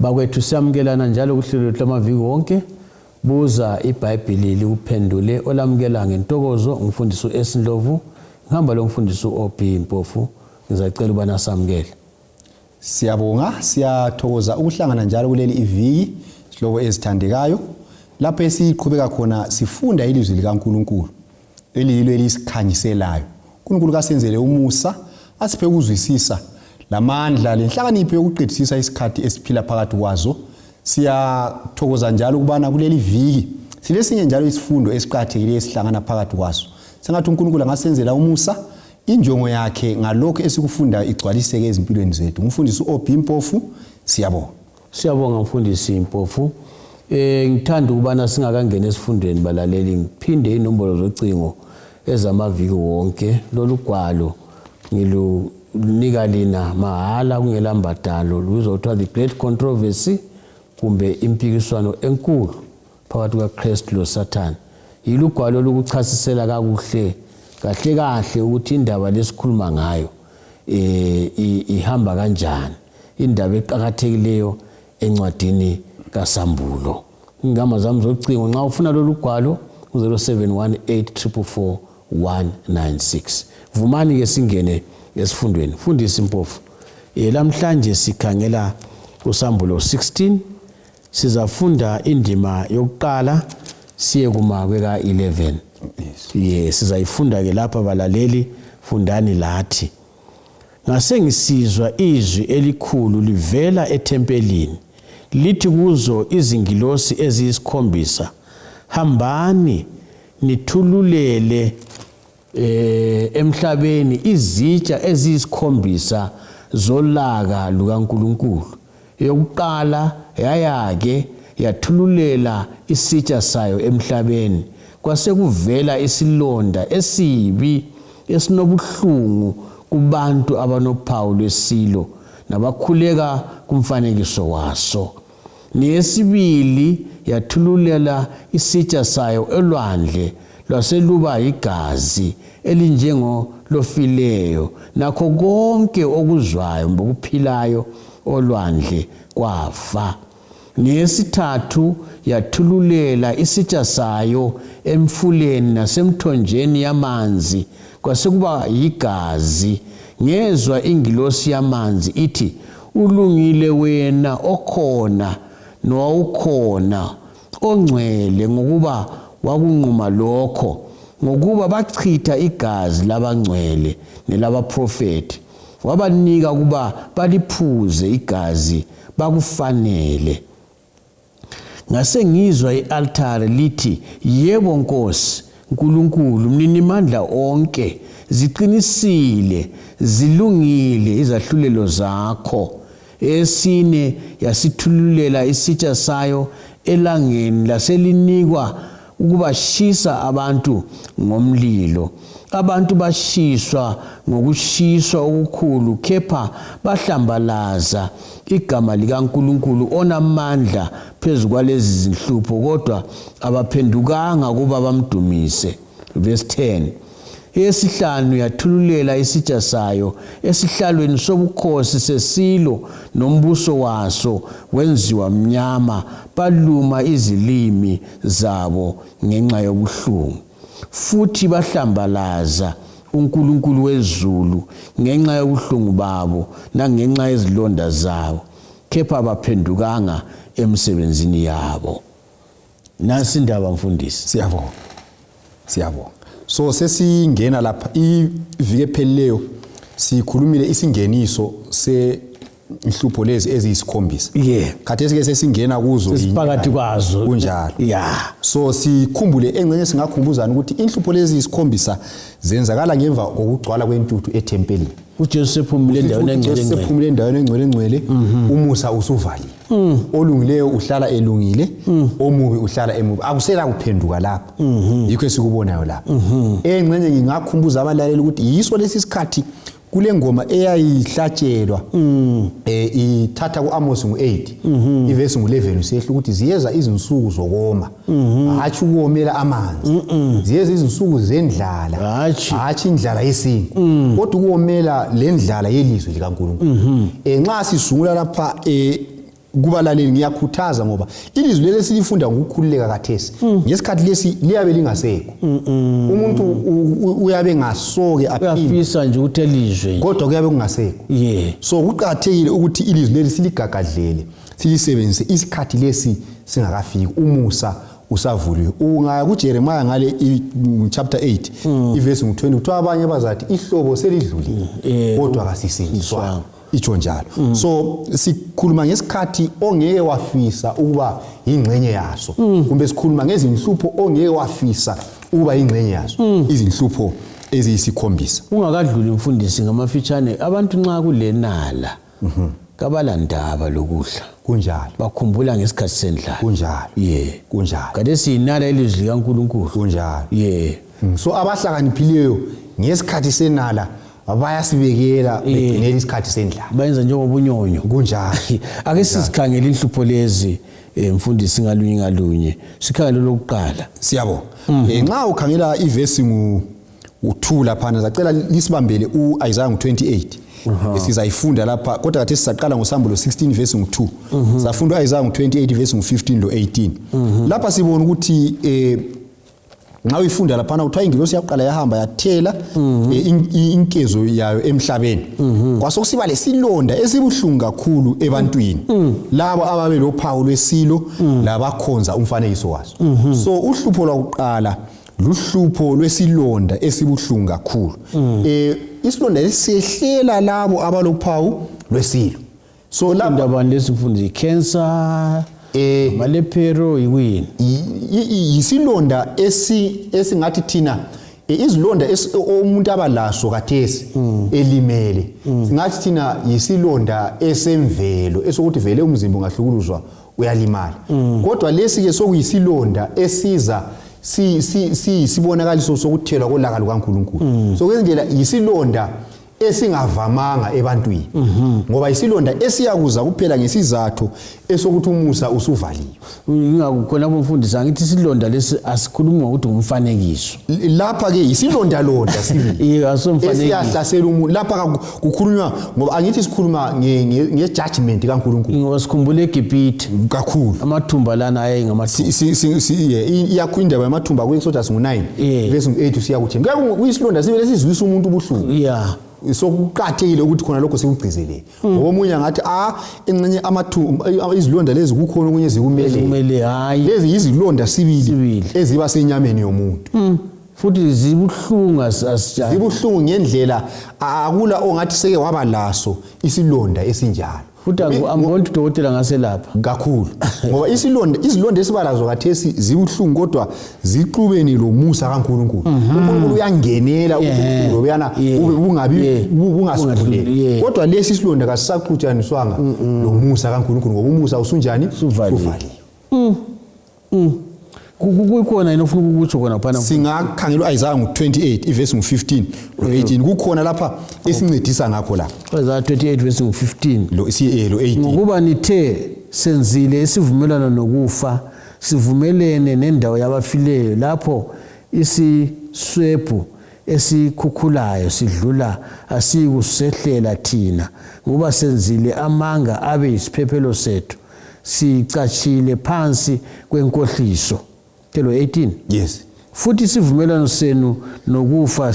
Bakwethu siyamukelana njalo kuhlelo lwamaviki wonke. Buza iBhayibheli likuphendule. Olamukela ngentokozo umfundisi uEsindlovu. Ngihamba lo mfundisi uOB Mpofu. Ngizacela ubana samukele. Siyabonga, siyathokoza ukuhlangana njalo kuleli iviki sihloko ezithandekayo. Lapho esiqhubeka khona sifunda ilizwi likaNkulunkulu. Eliyilo elisikhanyiselayo. uNkulunkulu kasenzele umusa, asiphe ukuzwisisa lamandla lenhlakanipho yokuqedisisa isikhathi esiphila phakathi kwazo. Siyathokoza njalo ukubana kuleli viki silesinye njalo isifundo esiqhathekile esihlangana phakathi kwazo. Sengathi uNkulunkulu angasenzela umusa, injongo yakhe ngalokho esikufunda igcwaliseke ezimpilweni zethu. Umfundisi uOB Mpofu, siyabonga. Siyabonga mfundisi Mpofu. Ngithanda ukubana singakangena esifundweni balaleli ngiphinde inombolo zocingo ezamaviki wonke. Lolu gwalo ngilunika lina mahala kungela mbadalo, luzothiwa the great controversy kumbe impikiswano enkulu phakathi kukaKristu loSathane. Yilugwalo lokuchasisela kakuhle kahle ukuthi indaba lesikhuluma ngayo ihamba kanjani, indaba eqhakathekileyo encwadini kaSambulo. Ingamba zami zocingo nxa ufuna lolu gwalo u0718444196. Vumani ke singene esifundweni. Mfundisi Mpofu, lamhlanje sikhangela uSambulo 16. Sizafunda indima yokuqala siye kuma kweka 11. Yes, sizayifunda ke lapha balaleli, fundani lathi. Ngase ngisizwa izwi elikhulu livela etempelini. Lithi kuzo izingilosi eziyisikhombisa, hambani nithululele emhlabeni izitsha eziyisikhombisa zolaka lukaNkulunkulu. Yokuqala yayake yathululela isitsha sayo emhlabeni. Kwase kuvela isilonda esibi esinobuhlungu kubantu abanophawu lwesilo nabakhuleka kumfanekiso waso. Neyesibili yathululela isitsha sayo elwandle lwaseluba igazi elinjengo lofileyo, nakho konke okuzwayo ngokuphilayo olwandle kwafa. Neyesithathu yathululela isitsha sayo emfuleni nasemthonjeni yamanzi, kwase kuba yigazi. Ngezwa ingilosi yamanzi ithi, ulungile wena okhona nowawukhona ongcwele, ngokuba wakunquma lokho, ngokuba bachitha igazi labangcwele nelabaprofeti, wabanika kuba baliphuze igazi bakufanele. Ngase ngizwa i-altare lithi, yebo Nkosi Nkulunkulu mninimandla onke, ziqinisile zilungile izahlulelo zakho. Esine yasithululela isitsha sayo elangeni laselinikwa ukubashisa abantu ngomlilo. Abantu bashiswa ngokushiswa okukhulu, kepha bahlambalaza igama likaNkulunkulu onamandla phezu kwalezi zinhlupho, kodwa abaphendukanga kuba bamdumise. Verse 10. Eyesihlanu yathululela isitsha sayo esihlalweni sobukhosi sesilo, nombuso waso wenziwa mnyama, baluma izilimi zabo ngenxa yobuhlungu. Futhi bahlambalaza uNkulunkulu wezulu ngenxa yobuhlungu babo nangenxa yezilonda zabo, kepha abaphendukanga emsebenzini yabo. Nasi indaba mfundisi. Siyabonga. So sesingena lapha iviki ephelileyo sikhulumile isingeniso inhlupho lezi eziyisikhombisa. Khathesi ke sesingena kuzo isiphakathi kwazo kunjalo. So sikhumbule engcenye singakhumbuzana ukuthi inhlupho lezi eziyisikhombisa zenzakala ngemva kokugcwala kwentuthu ethempelini. uJesu sephumile endaweni engcwele, umusa usuvaliwe. Olungileyo uhlala elungile, omubi uhlala emubi. Akusela kuphenduka lapha. Yikho esikubonayo lapha. Engcenye ngingakhumbuza abalaleli ukuthi yiso lesi sikhathi kule ngoma eyayihlatshelwa ithatha kuAmos 8 ivesi 11 usehla ukuthi ziyeza izinsuku zokoma, hatshi ukuomela amanzi, ziyeza izinsuku zendlala, hatshi indlala yesintu, kodwa ukuomela lendlala yelizwe likaNkulunkulu. Nxa sisungula lapha kubalaleli ngiyakhuthaza ngoba ilizwi leli silifunda ngokukhululeka kathesi ngesikhathi lesi liyabe lingasekho umuntu uyabe ngasoke uyafisa nje ukuthi elizwe kodwa kuyabe kungasekho so kuqhathekile ukuthi ilizwi leli siligagadlele silisebenzise isikhathi lesi singakafiki umusa usavuliwe ungaya kuJeremiah ngale chapter 8 iverse 20 kuthiwa abanye bazathi ihlobo selidlulile kodwa kasisindiswa ijo njalo so sikhuluma ngesikhathi ongeke wafisa ukuba ingcenye yaso kumbe sikhuluma ngezinhlupho ongeke wafisa ukuba ingcenye yaso izinhlupho eziyisikhombisa ungakadluli mfundisi ngamafitshane abantu nxa kulenala kabalandaba lokudla kunjalo bakhumbula ngesikhathi sendlala kunjalo kunjalo kade sinala ilizwi likaNkulunkulu kunjalo so abahlakaniphileyo ngesikhathi senala bayasibekela begcinela isikhathi sendlala bayenza njengobunyonyo kunjalo ake sizikhangele inhlupho lezi mfundisi ngalunye ngalunye sikhangele lokuqala siyabo nxa ukhangela iverse u2 lapha zacela lisibambele uIsaiah 28 esizayifunda lapha kodwa kathi sisaqala ngoSambulo 16 verse 2 safunda uIsaiah 28 verse 15 lo 18 lapha sibona ukuthi nxa uyifunda lapha uthiwa ingilosi yaqala yahamba yathela inkezo yayo emhlabeni kwasokusiba lesilonda esibuhlungu kakhulu ebantwini labo ababe lophawu lwesilo labakhonza umfanekiso waso so uhlupho lwakuqala luhlupho lwesilonda esibuhlungu kakhulu isilonda lesihlela labo abalophawu lwesilo so labo abantu lesifunda icancer malepero yiwini yisilonda esingathi thina izilonda umuntu abalaso kathesi elimele singathi thina yisilonda esemvelo esokuthi vele umzimba ungahlukuluzwa uyalimala kodwa lesi ke sokuyisilonda esiza sibonakaliso sokuthelwa kolaka lukaNkulunkulu so kwenzela yisilonda esingavamanga ebantwini ngoba isilonda esiyakuza kuphela ngesizathu esokuthi umusa usuvaliwe ngakho mfundisi ngithi isilonda lesi asikhulumi ngokuthi umfanekiso lapha ke isilonda londa sibili asomfanekiso esiyahlasela umuntu lapha kukhulunywa ngoba angithi sikhuluma ngejudgment kaNkulunkulu ngoba sikhumbule eGibhithe kakhulu amathumba lana aye ngamathumba iyakhwindaba yamathumba kuExodus 9 verse 8 siyakuthi ngeke kuyisilonda sibili esizwisa umuntu ubuhlungu sokuqhathekile ukuthi khona lokho sikugcizelele ngoba omunye ngathi encenye amathumba izilonda lezi kukhona okunye zikumele hayi lezi izilonda sibili eziba senyameni yomuntu futhi zibuhlungu asijana zibuhlungu ngendlela akula ongathi seke waba laso isilonda esinjalo futhi angiboni udokotela ngaselapha kakhulu ngoba izilonda esibalazo kathesi zibuhlungu kodwa zixubeni lo musa kaNkulunkulu uNkulunkulu uyangenela ubuhlungu buyana bungabi bungasiphulela kodwa lesi isilonda kasisaxutshaniswanga lo musa kaNkulunkulu ngoba umusa usunjani uvaliwe kukhona inofuna ukutsho khona phana singakhangela uIsaiah 28 iverse 15 lo 18 kukhona lapha esincedisa ngakho la Isaiah 28 verse 15 lo 18 ngokuba nithe senzile isivumelano nokufa sivumelene nendawo yabafileyo lapho isiswebhu esikhukhulayo sidlula asikusehlela thina ngoba senzile amanga abe isiphephelo sethu sicatshile phansi kwenkohliso Telo 18 yes futhi sivumelano senu nokufa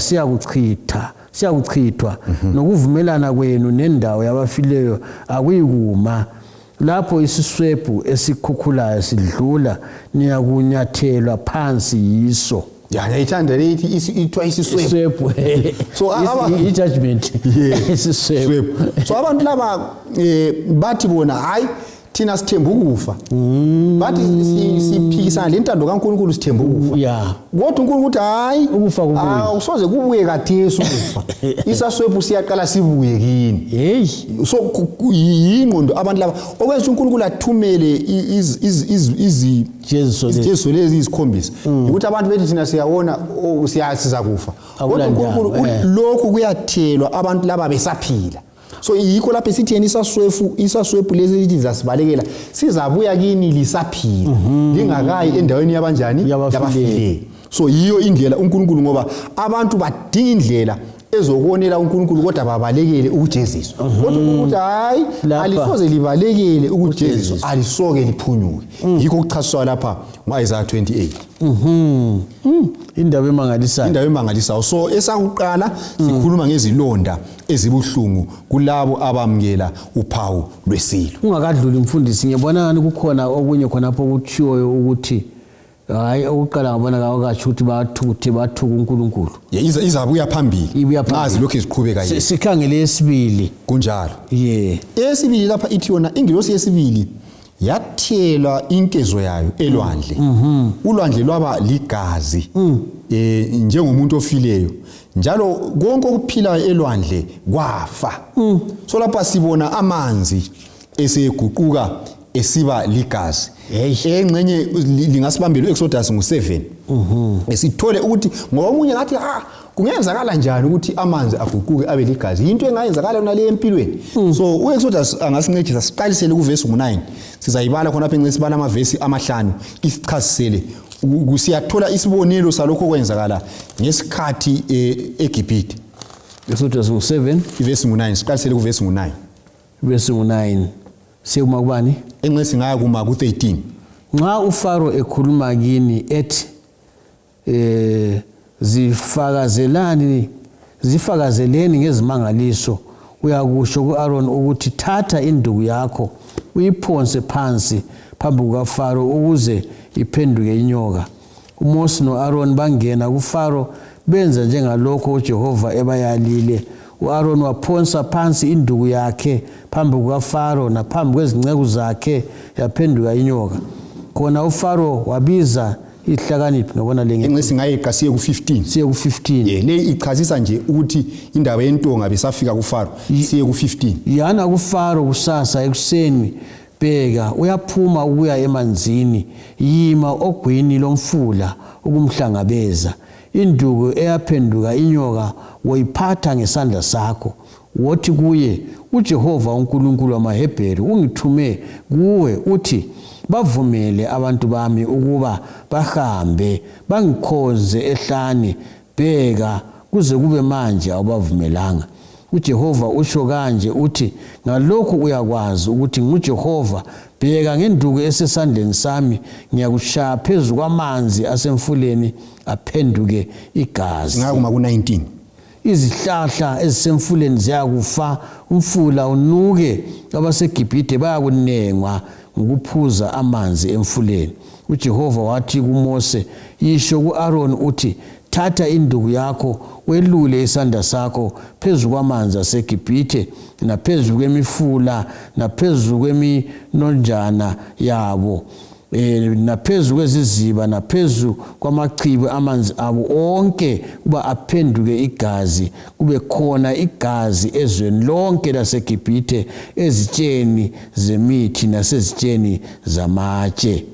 siyakuchithwa nokuvumelana kwenu nendawo yabafileyo akuyikuma lapho isiswebhu esikhukhulayo sidlula niyakunyathelwa phansi yiso ngiyayithanda lethi ithwa isiswebhu so i-judgment isiswebhu so abantu laba bathi bona hayi thina sithemba ukufa bathi siphikisana lentando kaNkulunkulu sithemba ukufa kodwa uNkulunkulu uthi hayi ukufa kubuye usoze kubuye kathesi ukufa isaswebhu siyaqala sibuye kini hey so yingqondo abantu laba okwenza uNkulunkulu athumele Jesu lezi isikhombisa ukuthi abantu bethi thina siyabona siza kufa kodwa uNkulunkulu lokhu kuyathelwa abantu laba besaphila so yikho lapho sithi yena isaswebhu lezi lithi zasibalekela sizabuya kini lisaphila lingakayi endaweni yabanjani yabafileyo so yiyo indlela uNkulunkulu ngoba abantu badinga indlela ezokonela uNkulunkulu kodwa babalekele ukujeziswa kodwa ukuthi hayi alisoze libalekele ukujeziswa alisoke liphunyuke yikho ukuchasiswa lapha ngoIsaiah 28 indaba emangalisayo so esakuqala sikhuluma ngezilonda ezibuhlungu kulabo abamukela uphawu lwesilo ungakadluli mfundisi ngiyabona ngani kukhona okunye khonapho ukuthiyo ukuthi hayi okuqala ngabona kawatsho ukuthi bathuka uNkulunkulu izabuya phambili nazi lokho eziqhubeka yini sikhangele esibili kunjalo esibili lapha ithi yona ingilosi yesibili yathelwa inkezo yayo elwandle ulwandle lwaba ligazi njengomuntu ofileyo njalo konke okuphilayo elwandle kwafa so lapha sibona amanzi eseguquka esiba ligazi engcenye lingasibambela uExodus ngo7 esithole ukuthi ngoba umunye ngathi kungenzakala njani ukuthi amanzi aguquke abe ligazi into engayenzakala yona le empilweni so uExodus angasincedisa siqalisele kuverse 9 sizayibala khona lapha encesibala amavesi amahlanu isichasisele siyathola isibonelo salokho okwenzakala ngesikhathi eGibhite Exodus 7 iverse 9 siqalisele kuverse 9 verse 9 sekuma kubani enqesi ngaya kuma ku13 nxa uFaro ekhuluma kini ethi zifakazeleni ngezimangaliso uyakusho kuAaron ukuthi thatha induku yakho uyiphonse phansi phambi kukaFaro ukuze iphenduke inyoka uMose noAaron bangena kuFaro benza njengalokho uJehova ebayalile uAaron waphonsa phansi induku yakhe phambi kukaFaro naphambi kwezinceku zakhe yaphenduka inyoka khona uFaro wabiza ihlakaniphi ngabona lenge enqesi ngayiqa siye ku15 le ichazisa nje ukuthi indaba yentonga besafika kuFaro siye ku15 yana kuFaro kusasa ekuseni bheka uyaphuma ukuya emanzini yima ogwini lomfula ukumhlangabeza induku eyaphenduka inyoka woyiphatha ngesandla sakho wothi kuye uJehova uNkulunkulu wamaHebheru ungithume kuwe uthi bavumele abantu bami ukuba bahambe bangikhonze ehlane bheka kuze kube manje awubavumelanga uJehova usho kanje uthi ngalokho uyakwazi ukuthi nguJehova bheka ngenduku esesandleni sami ngiyakushaya phezulu kwamanzi asemfuleni aphenduke igazi ngakuma ku19 izihlahla ezisemfuleni ziyakufa umfula unuke abaseGibhite bayakunengwa ngokuphuza amanzi emfuleni uJehova wathi kuMose yisho kuAaron uthi thatha induku yakho welule isandla sakho phezulu kwamanzi aseGibhite naphezulu kwemifula naphezulu kweminonjana yabo naphezulu kweziziba naphezulu kwamachibi amanzi abo onke kuba aphenduke igazi kube khona igazi ezweni lonke laseGibhite ezitsheni zemithi nasezitsheni zamatshe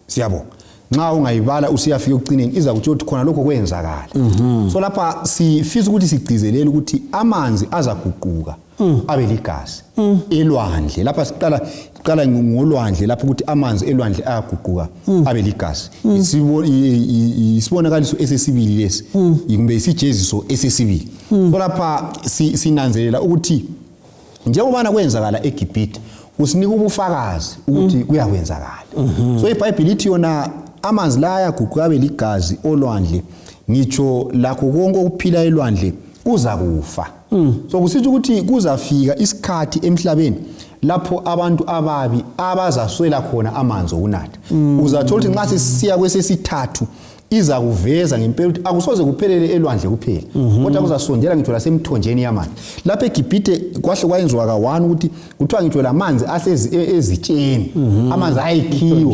siyabonga nxa ungayibala usiyafika ekucineni iza kuthi ukuthi khona lokho kwenzakala so lapha sifisa ukuthi sigcizelele ukuthi amanzi azaguquka abe ligazi elwandle lapha siqala ngolwandle lapha ukuthi amanzi elwandle ayaguquka abe ligazi isibonakaliso esesibili lesi kumbe isijeziso esesibili so lapha sinanzelela ukuthi njengoba kwenzakala eGibhite usinika ubufakazi ukuthi kuyakwenzakala so iBhayibheli lithi yona amanzi la ayaguquka abe ligazi olwandle ngitsho lakho konke okuphila elwandle kuza kufa so kusithi ukuthi kuzafika isikhathi emhlabeni lapho abantu ababi abazaswela khona amanzi okunatha uzathola ukuthi nxa sisiya kwesesithathu iza kuveza ngempela ukuthi akusoze kuphelele elwandle kuphela kodwa kuzasondela ngithola semthonjeni yamanzi lapha eGibhite kwahle kwayenziwa ka1 ukuthi kuthiwa ngithola amanzi asezitsheni amanzi ayikhiwa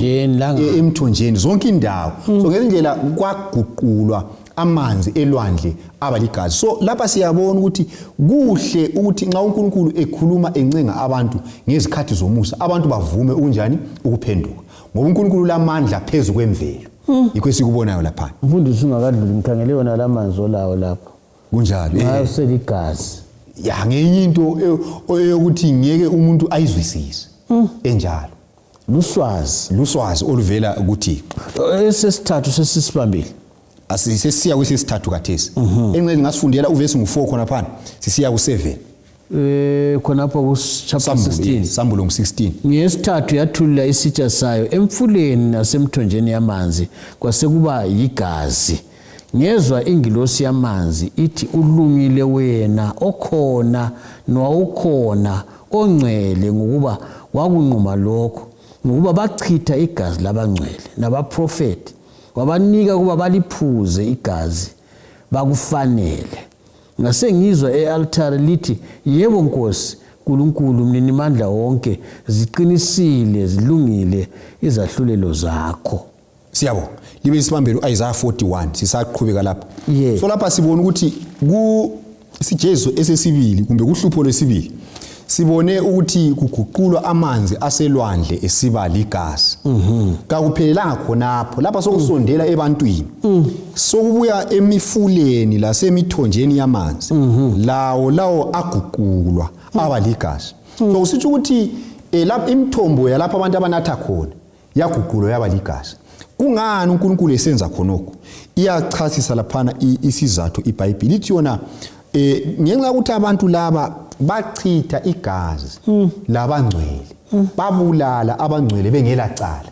emthonjeni zonke indawo so ngendlela kwaguqulwa amanzi elwandle abaligazi so lapha siyabona ukuthi kuhle ukuthi nxa uNkulunkulu ekhuluma encenga abantu ngezikhathi zomusa abantu bavume ukunjani ukuphenduka ngoba uNkulunkulu lamandla phezulu kwemvelo yikho esikubonayo lapha mfundisi ungakadluli ngikhangele yona lamanzi olawo lapha kunjalo ayiseligazi ya ngenye into eyokuthi ngeke umuntu ayizwisise enjalo luswazi oluvela kuThixo esesithathu sesisibambile asisesiya kwesithathu kathesi engceli ngasifundela uverse ngu4 khona phana sisiya ku7 khonapha ku chapter 16 Sambulo 16 ngesithathu yathulula isitsha sayo emfuleni nasemthonjeni yamanzi kwasekuba yigazi ngezwa ingilosi yamanzi ithi ulungile wena okhona nowawukhona ongcwele ngokuba wakunquma lokho ngokuba bachitha igazi labangcwele nabaprofeti wabanika kuba baliphuze igazi bakufanele ngasengizwa ealtar lithi yebo Nkosi uNkulunkulu mninimandla wonke ziqinisile zilungile izahlulelo zakho. Siyabonga libe isibambelo Isaiah 41 sisaqhubeka lapha. Yeah. So lapha sibona ukuthi ku isijezo esesibili kumbe kuhlupho lesibili sibone ukuthi kuguqulwa amanzi aselwandle esiba ligazi. Kakuphelelanga khonapho lapha sokusondela ebantwini. Sokubuya emifuleni lasemithonjeni yamanzi. Lawo aguqulwa aba ligazi. So usitsho ukuthi lapha imithombo yalapha abantu abanatha khona yaguqulwa yaba ligazi. Kungani uNkulunkulu esenza khonokho? Iyachasisa laphana isizathu iBhayibheli lithi yona ngenxa ukuthi abantu laba bachitha igazi labangcwele babulala abangcwele bengela cala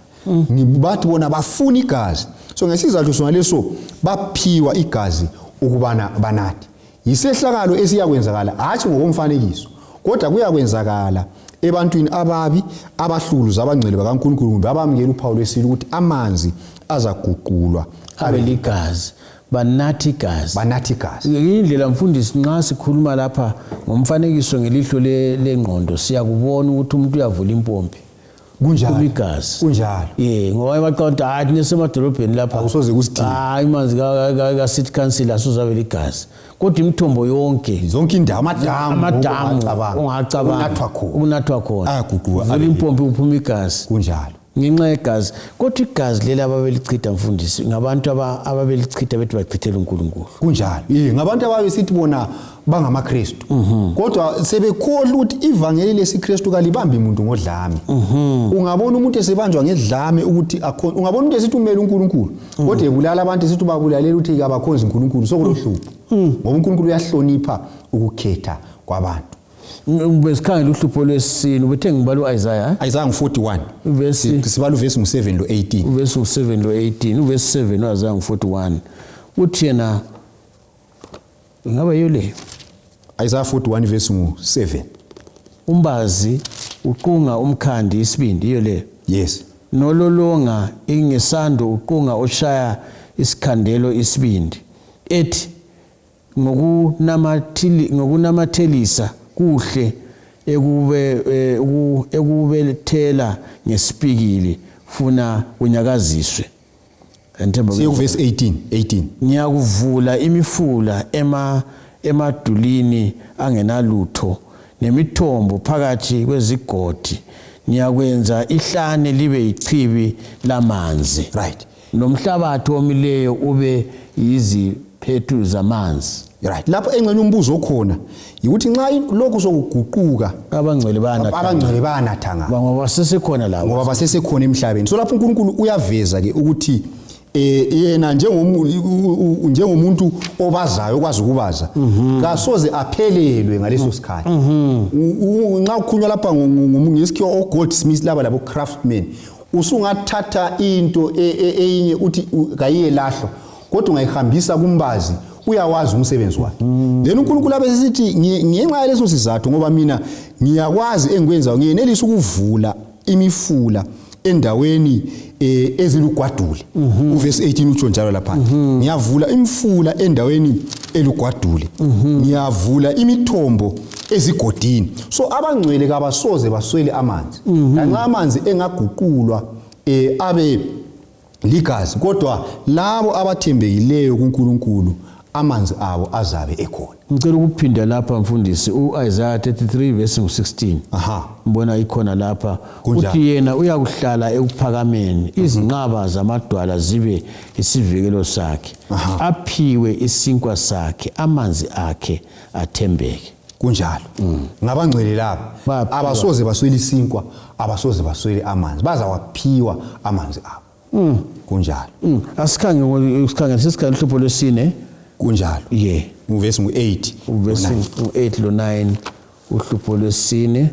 bathi bona bafuna igazi so ngesizathu sona leso baphiwa igazi ukubana banathi yisehlakalo esiyakwenzakala hathi ngokomfanekiso kodwa kuyakwenzakala ebantwini ababi abahluluza abangcwele bakaNkulunkulu kumbe abamukela uphawu lwesibili ukuthi amanzi azaguqulwa abe ligazi banathi igazi indlela mfundisi nxa sikhuluma lapha ngomfanekiso ngelihlo lengqondo siyakubona ukuthi umuntu uyavula impompi kunjalo igazi kunjalo ngoba abaqonda hathi nesemadolobheni lapha akusoze kusithini imanzi ka city council asozabe ligazi kodwa imithombo yonke zonke indawo amadamu ungacabanga unathwa khona ayaguquka vula impompi uphuma igazi kunjalo ngenxa yegazi kodwa igazi leli ababelichitha mfundisi ngabantu ababelichitha bethi bachithela uNkulunkulu kunjalo ngabantu ababesithi bona bangamaKristu kodwa sebekhohlwa ukuthi ivangeli lesiKristu kalibambi umuntu ngodlame ungabona umuntu esebanjwa ngedlame ukuthi ungabona umuntu esithi umele uNkulunkulu kodwa ebulala abantu esithi babulalela ukuthi abakhonzi uNkulunkulu sokulohlupho ngoba uNkulunkulu uyahlonipha ukukhetha kwabantu besikhangela uhlupho lwesini ubethe ngibala uIsaiah 41 sibala uverse ngu7 lo18 uverse ngu7 lo18 uverse 7 uIsaiah 41 uthi yena ngaba yole Isaiah 41 verse ngu7 umbazi uqunga umkhandi isibindi iyo le yes nololonga ingesando uqunga oshaya isikhandelo isibindi ethi ngokunamathelisa kuhle ekubelethela ngesipikili funa unyakaziswe siyo verse 18 ngiyakuvula imifula emadulini angenalutho nemithombo phakathi kwezigodi ngiyakwenza ihlane libe ichibi lamanzi right nomhlabathi omileyo ube yiziphethu zamanzi right lapha engxenye umbuzo okhona ukuthi nxa lokho sokuguquka abangcwele banatha ngabo ngoba basesekhona lapho ngoba basesekhona emhlabeni so lapho uNkulunkulu uyaveza ke ukuthi yena njengomuntu obazayo okwazi ukubaza kasoze aphelelwe ngaleso sikhathi nxa ukhunywa lapha ngesikhiwa Goldsmith labo craftsmen usungathatha into eyinye uthi kayiye lahlo kodwa ungayihambisa kumbazi uyawazi umsebenzi wakhe then uNkulunkulu abesithi ngenxa leso sizathu ngoba mina ngiyakwazi engikwenzayo ngiyenelisa ukuvula imifula endaweni ezilugwadule uverse 18 utsho njalo lapha ngiyavula imifula endaweni elugwadule ngiyavula imithombo ezigodini so abangcwele kabasoze baswele amanzi nxa amanzi engaguqulwa abe ligazi kodwa labo abathembekileyo kuNkulunkulu amanzi abo azabe ekhona ngicela ukuphinda lapha mfundisi uIsaiah 33 verse 16 mbona ikhona lapha uthi yena uyakuhlala ekuphakameni izinqaba zamadwala zibe isivikelo sakhe aphiwe isinkwa sakhe amanzi akhe athembeke kunjalo ngabangcwele lapha abasoze baswele isinkwa abasoze baswele amanzi bazawaphiwa amanzi abo kunjalo Asikhange sesikhangela uhlupho lwesine kunjalo uvesi ngu8 uvesi u8 lo9 uhlupho lwesine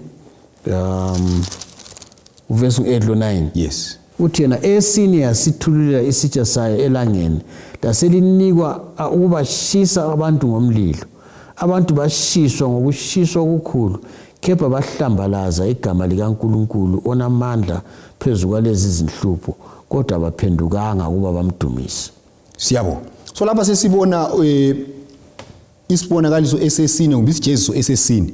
uvesi u8 lo9 yes uthi yena esini yasithululela isitsha sayo elangeni laselinikwa ukubashisa abantu ngomlilo abantu bashiswa ngokushiswa okukhulu kepha bahlambalaza igama likaNkulunkulu onamandla phezulu kwalezi zinhlupho kodwa baphendukanga ukuba bamdumise. Siyabo. So lapha sesibona isibonakaliso esesine kumbe isijeziso esesine.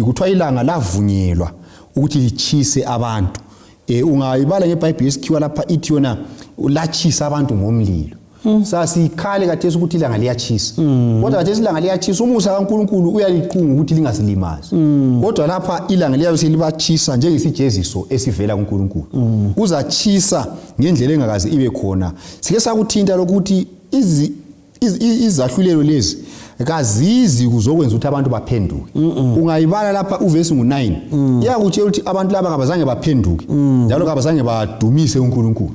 Kuthiwa ilanga lavunyelwa ukuthi lichise abantu. Ungayibala ngeBhayibheli esikhiwa lapha ithi yona lachisa abantu ngomlilo. Sasikhale kathesi ukuthi ilanga liyachisa. Kodwa kathesi ilanga liyachisa umusa kaNkulunkulu uyaliqhunga ukuthi lingasilimazi. Kodwa lapha ilanga liyabe selibachisa njengesijeziso esivela kuNkulunkulu. Uzachisa ngendlela engakazi ibe khona. Sike sakuthinta lokuthi izahlulelo lezi kazizi kuzokwenza ukuthi abantu baphenduke. Ungayibala lapha uvesi ngu9 iyakutshela ukuthi abantu laba ngabazange baphenduke njalo ngabazange badumise uNkulunkulu.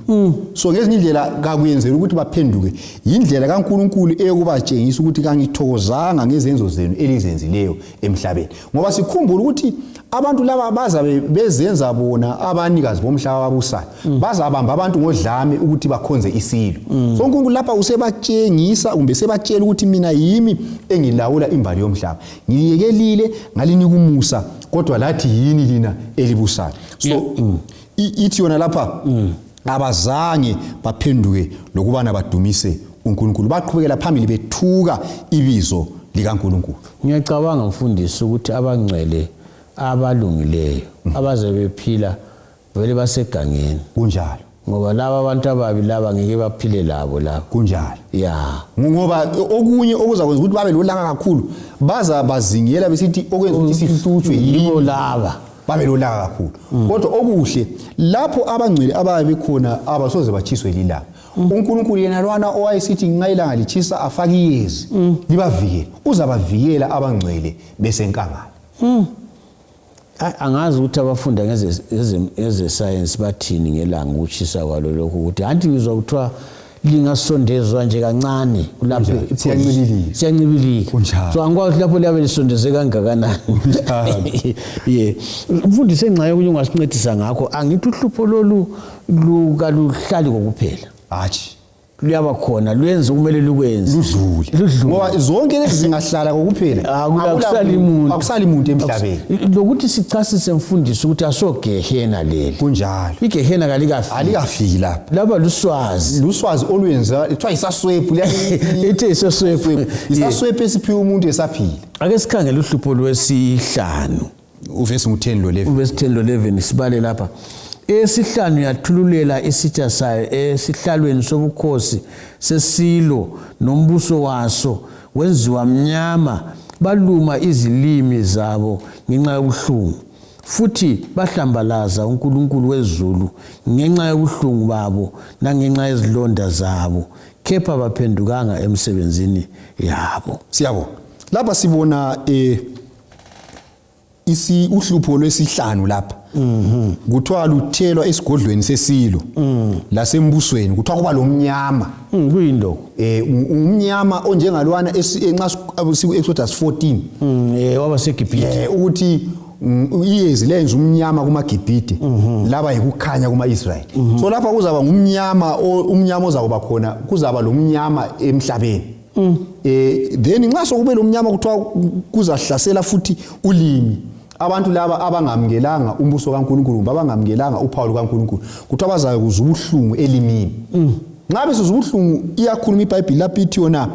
So ngezinye indlela kakuyenzela ukuthi baphenduke indlela kaNkulunkulu eyokubatshengisa ukuthi kangithokozanga ngezenzo zenu elizenzileyo emhlabeni. Ngoba sikhumbula ukuthi abantu laba bazabe bezenza bona abanikazi bomhlaba wabusayo bazabamba abantu ngodlame ukuthi bakhonze isilo. So uNkulunkulu lapha usebatshengisa kumbe sebatshela ukuthi mina yimi engilawula imbali yomhlaba. Ngiyekelile ngalinika umusa kodwa lathi yini lina elibusayo. So ithi yona lapha abazange baphenduke lokubana badumise uNkulunkulu baqhubekela phambili bethuka ibizo likaNkulunkulu. Ngiyacabanga mfundisi ukuthi abangcwele abalungileyo abaze bephila vele basegangeni kunjalo ngoba laba abantu ababi laba ngeke baphile labo labo kunjalo ngoba okunye okuzakwenza ukuthi babe lolanga kakhulu baza bazingela besithi okwenza ukuthi sihlutshwe yibo laba babe lolanga kakhulu kodwa okuhle lapho abangcwele ababe khona abasoze bachiswe lilanga uNkulunkulu yena lwana owayesithi nxa ilanga lichisa afake iyezi libavikele uzabavikela abangcwele besenkangala. Angazi ukuthi abafunda ngeze science bathini ngelanga ukuchisa kwalo lokho ukuthi anti ngizwa kuthiwa lingasondezwa nje kancane lapho siyancibilika so angikwazi lapho liyabe lisondeze kangakanani mfundisi enxa yokunye ungasincedisa ngakho angithi uhlupho lolu lukaluhlali kokuphela hatshi luyaba khona luyenza kumele lukwenze ludlule ngoba zonke lezi zingahlala kokuphela akusali umuntu emhlabeni lokuthi sichasise mfundisi ukuthi asogehena leli kunjalo igehena alikafiki lapha luswazi olwenza ethiwa isaswephu ethe isaswephu esiphiwe umuntu esaphila. Ake sikhangele uhlupho lwesihlanu uvesi ngu10 lo11 uvesi 10 lo11 sibale lapha. Esihlanu yathululela isitsha sayo esihlalweni sobukhosi sesilo nombuso waso wenziwa mnyama baluma izilimi zabo ngenxa yobuhlungu futhi bahlambalaza uNkulunkulu wezulu ngenxa yobuhlungu babo nangenxa yezilonda zabo kepha baphendukanga emsebenzini yabo. Siyabo lapha sibona uhlupho lwesihlanu lapha kuthiwa luthelwa esigodlweni sesilo lasembusweni kuthiwa kuba lomnyama kuyindo umnyama onjengalwana enxa Exodus 14 waba seGibhithe ukuthi iyezi lenza umnyama kumaGibhithe laba yikukhanya kumaIsrayeli. So lapha kuzaba umnyama ozakuba khona kuzaba lomnyama emhlabeni. Then nxa sokube lomnyama kuthiwa kuzahlasela futhi ulimi abantu laba abangamkelanga umbuso kaNkulunkulu abangamkelanga uphawu lukaNkulunkulu kuthiwa bazakuzwa ubuhlungu elimini. Nxa besizwa ubuhlungu iyakhuluma iBhayibheli lapho ithi yona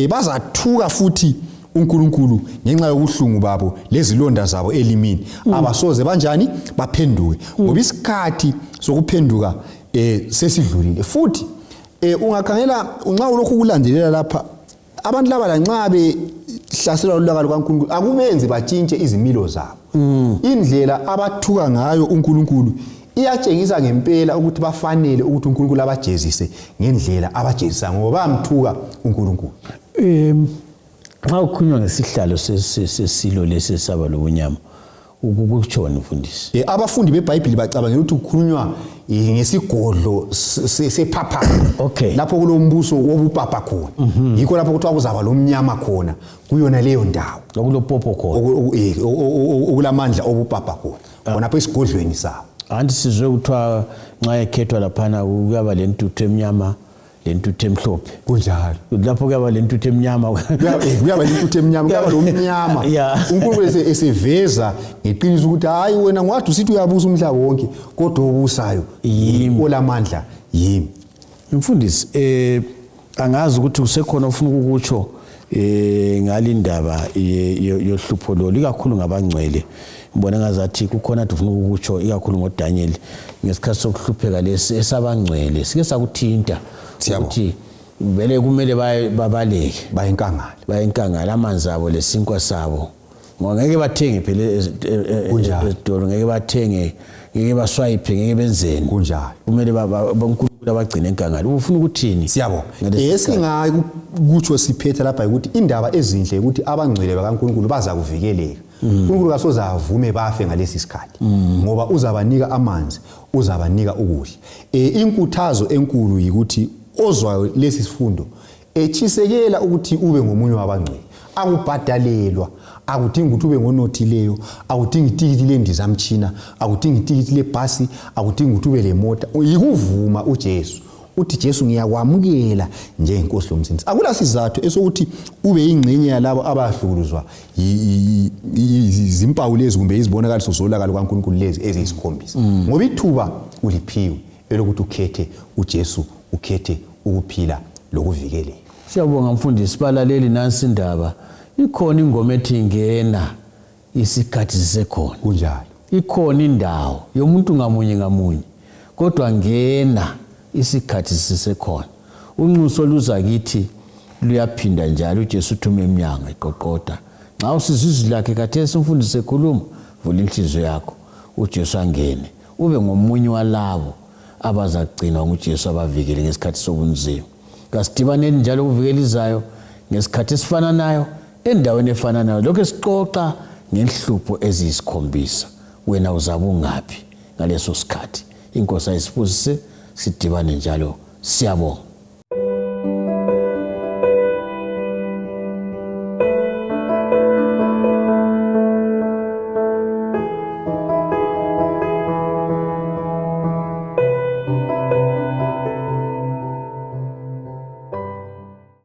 bazathuka futhi uNkulunkulu ngenxa yobuhlungu babo lezilonda zabo elimini abasoze banjani baphenduke ngoba isikhathi sokuphenduka sesidlulile. Futhi ungakhangela nxa ulokhu kulandelela lapha abantu laba lanxa behlaselwa ulaka lukaNkulunkulu akubenzi batshintshe izimilo zabo. Indlela abathuka ngayo uNkulunkulu iyatshengisa ngempela ukuthi bafanele ukuthi uNkulunkulu abajezise ngendlela abajezisa ngoba bamthuka uNkulunkulu. Xa ukhulunywa ngesihlalo sesilo lesesaba lobunyama ukutshona mfundisi abafundi beBhayibheli bacabangela ukuthi ukukhulunywa ngesigodlo sephapha Okay. lapho kulombuso wobupapa khona yikho lapho kuthiwa kuzaba lomnyama khona kuyona leyo ndawo okulopopo khona okulamandla obupapa khona khona lapho esigodlweni sawo. anti sizwe kuthiwa nxa ekhethwa laphana kuyaba lentuthu emnyama lentuthu emhlophe kunjalo lapho kuyaba lentuthu emnyama kuyaba lentuthu emnyama kuyaba lomnyama Yeah. uNkulunkulu eseveza ngeqiniso ukuthi hayi wena ngwathi usithi uyabusa umhlaba wonke kodwa obusayo Yimi. olamandla yimi. mfundisi angazi ukuthi kusekhona ufuna ukukutsho ngalindaba yohlupho lo ikakhulu ngabangcwele ngibona ngazathi kukhona dufuna ukukutsho ikakhulu ngoDaniel ngesikhathi sokuhlupheka lesi esabangcwele sike sakuthinta ukuthi vele kumele babaleke bayenkangala amanzi abo lesinkwa sabo ngoba ngeke bathenge phela ezitolo ngeke bathenge ngeke baswayiphe ngeke benzeni kunjalo kumele uNkulunkulu abagcine enkangala ufuna ukuthini siyabonga esingakutsho siphethe lapha ukuthi indaba ezinhle ukuthi abangcwele bakaNkulunkulu baza kuvikeleka uNkulunkulu kasoze avume bafe ngalesi sikhathi ngoba uzabanika amanzi uzabanika ukudla inkuthazo enkulu yikuthi ozwayo lesi sifundo echisekela ukuthi ube ngomunye wabangcwele akubhadalelwa akudingi ukuthi ube ngonothileyo akudingi itikiti lendizamtshina akudingi itikiti lebhasi akudingi ukuthi ube lemota yikuvuma uJesu uthi Jesu ngiyakwamukela njengenkosi lomsindisi akula sizathu esokuthi ube ingcenye yalabo abahlukuluzwa izimpawu lezi kumbe izibonakaliso zolakala kaNkulunkulu lezi eziyisikhombisa ngoba ithuba uliphiwe elokuthi ukhethe uJesu ukhethe ukuphila lokuvikeleka. Siyabonga mfundisi balaleli nansi indaba ikhona ingoma ethi ngena isikhathi sisekhona kunjalo ikhona indawo yomuntu ngamunye kodwa ngena isikhathi sisekhona unxuso luza kithi luyaphinda njalo uJesu uthume eminyango iqoqoda nxa usizizwi lakhe kathesi umfundisi ekhuluma vula inhliziyo yakho uJesu angene ube ngomunye walabo abazagcinwa nguJesu abavikele ngesikhathi sobunzima kasidibaneni njalo kuvikelizayo ngesikhathi esifana nayo endaweni efana nayo lokho esiqoqa ngenhlupho eziyisikhombisa wena uzabe ungaphi ngaleso sikhathi inkosi ayisibusise sidibane njalo siyabonga.